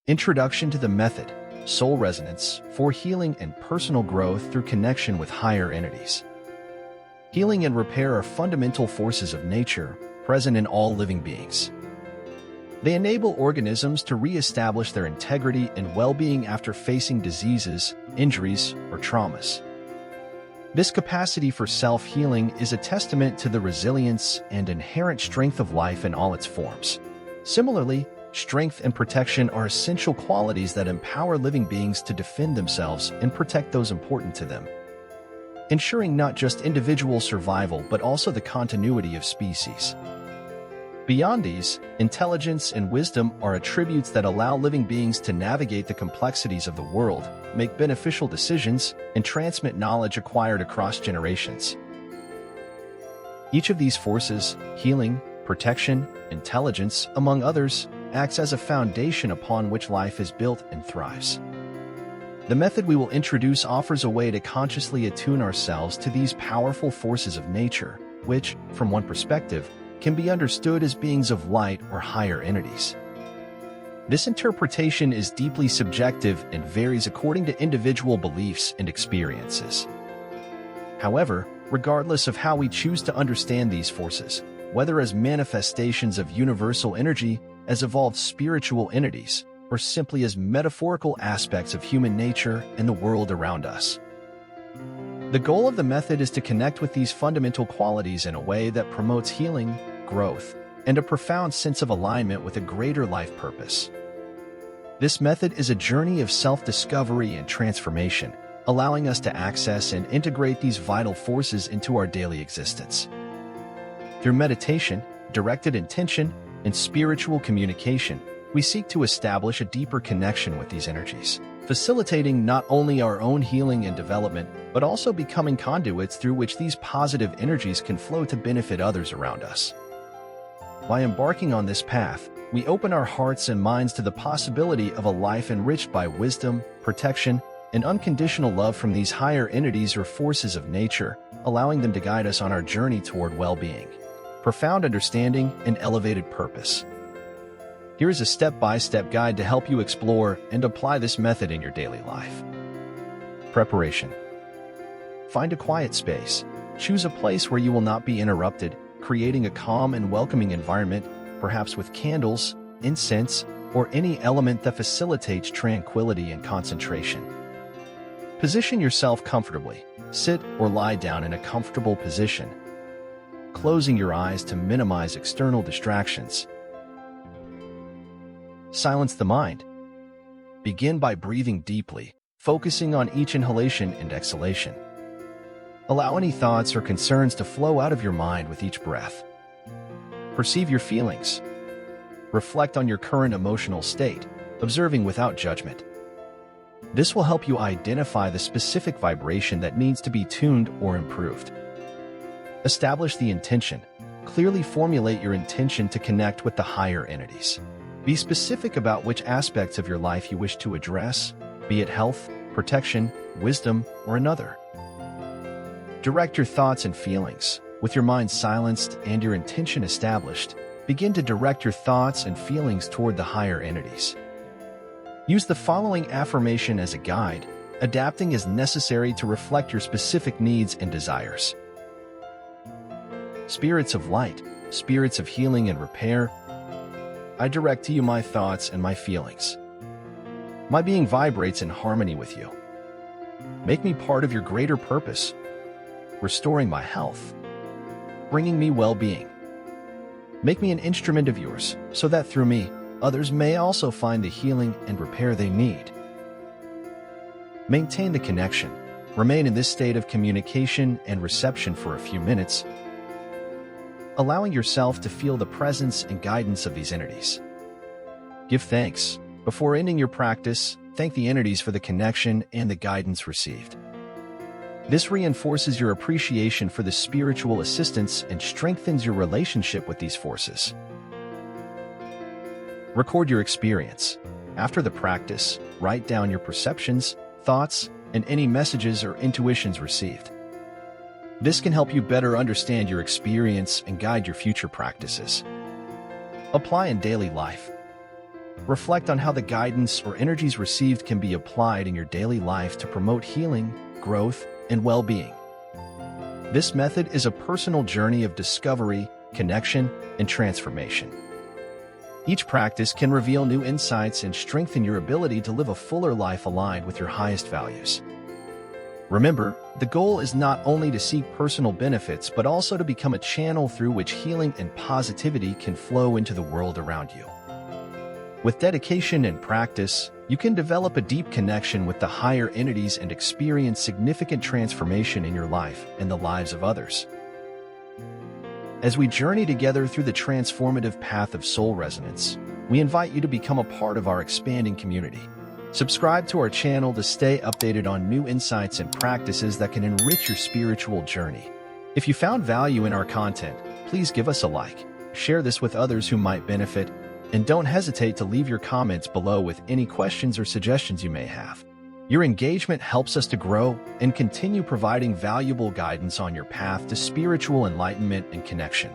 Introduction to the method, soul resonance, for healing and personal growth through connection with higher entities. Healing and repair are fundamental forces of nature, present in all living beings. They enable organisms to re-establish their integrity and well-being after facing diseases, injuries, or traumas. This capacity for self-healing is a testament to the resilience and inherent strength of life in all its forms. Similarly, strength and protection are essential qualities that empower living beings to defend themselves and protect those important to them, ensuring not just individual survival but also the continuity of species. Beyond these, intelligence and wisdom are attributes that allow living beings to navigate the complexities of the world, make beneficial decisions, and transmit knowledge acquired across generations. Each of these forces, healing, protection, intelligence, among others, acts as a foundation upon which life is built and thrives. The method we will introduce offers a way to consciously attune ourselves to these powerful forces of nature, which, from one perspective, can be understood as beings of light or higher entities. This interpretation is deeply subjective and varies according to individual beliefs and experiences. However, regardless of how we choose to understand these forces, whether as manifestations of universal energy, as evolved spiritual entities, or simply as metaphorical aspects of human nature and the world around us, the goal of the method is to connect with these fundamental qualities in a way that promotes healing, growth, and a profound sense of alignment with a greater life purpose. This method is a journey of self-discovery and transformation, allowing us to access and integrate these vital forces into our daily existence. Through meditation, directed intention, and spiritual communication, we seek to establish a deeper connection with these energies, facilitating not only our own healing and development, but also becoming conduits through which these positive energies can flow to benefit others around us. By embarking on this path, we open our hearts and minds to the possibility of a life enriched by wisdom, protection, and unconditional love from these higher entities or forces of nature, allowing them to guide us on our journey toward well-being, profound understanding, and elevated purpose. Here is a step-by-step guide to help you explore and apply this method in your daily life. Preparation. Find a quiet space. Choose a place where you will not be interrupted, creating a calm and welcoming environment, perhaps with candles, incense, or any element that facilitates tranquility and concentration. Position yourself comfortably. Sit or lie down in a comfortable position, closing your eyes to minimize external distractions. Silence the mind. Begin by breathing deeply, focusing on each inhalation and exhalation. Allow any thoughts or concerns to flow out of your mind with each breath. Perceive your feelings. Reflect on your current emotional state, observing without judgment. This will help you identify the specific vibration that needs to be tuned or improved. Establish the intention. Clearly formulate your intention to connect with the higher entities. Be specific about which aspects of your life you wish to address, be it health, protection, wisdom, or another. Direct your thoughts and feelings. With your mind silenced and your intention established, begin to direct your thoughts and feelings toward the higher entities. Use the following affirmation as a guide, adapting as necessary to reflect your specific needs and desires. Spirits of light, spirits of healing and repair, I direct to you my thoughts and my feelings. My being vibrates in harmony with you. Make me part of your greater purpose, restoring my health, bringing me well-being. Make me an instrument of yours, so that through me, others may also find the healing and repair they need. Maintain the connection. Remain in this state of communication and reception for a few minutes, allowing yourself to feel the presence and guidance of these entities. Give thanks. Before ending your practice, thank the entities for the connection and the guidance received. This reinforces your appreciation for the spiritual assistance and strengthens your relationship with these forces. Record your experience. After the practice, write down your perceptions, thoughts, and any messages or intuitions received. This can help you better understand your experience and guide your future practices. Apply in daily life. Reflect on how the guidance or energies received can be applied in your daily life to promote healing, growth, and well-being. This method is a personal journey of discovery, connection, and transformation. Each practice can reveal new insights and strengthen your ability to live a fuller life aligned with your highest values. Remember, the goal is not only to seek personal benefits but also to become a channel through which healing and positivity can flow into the world around you. With dedication and practice, you can develop a deep connection with the higher entities and experience significant transformation in your life and the lives of others. As we journey together through the transformative path of soul resonance, we invite you to become a part of our expanding community. Subscribe to our channel to stay updated on new insights and practices that can enrich your spiritual journey. If you found value in our content, please give us a like, share this with others who might benefit, and don't hesitate to leave your comments below with any questions or suggestions you may have. Your engagement helps us to grow and continue providing valuable guidance on your path to spiritual enlightenment and connection.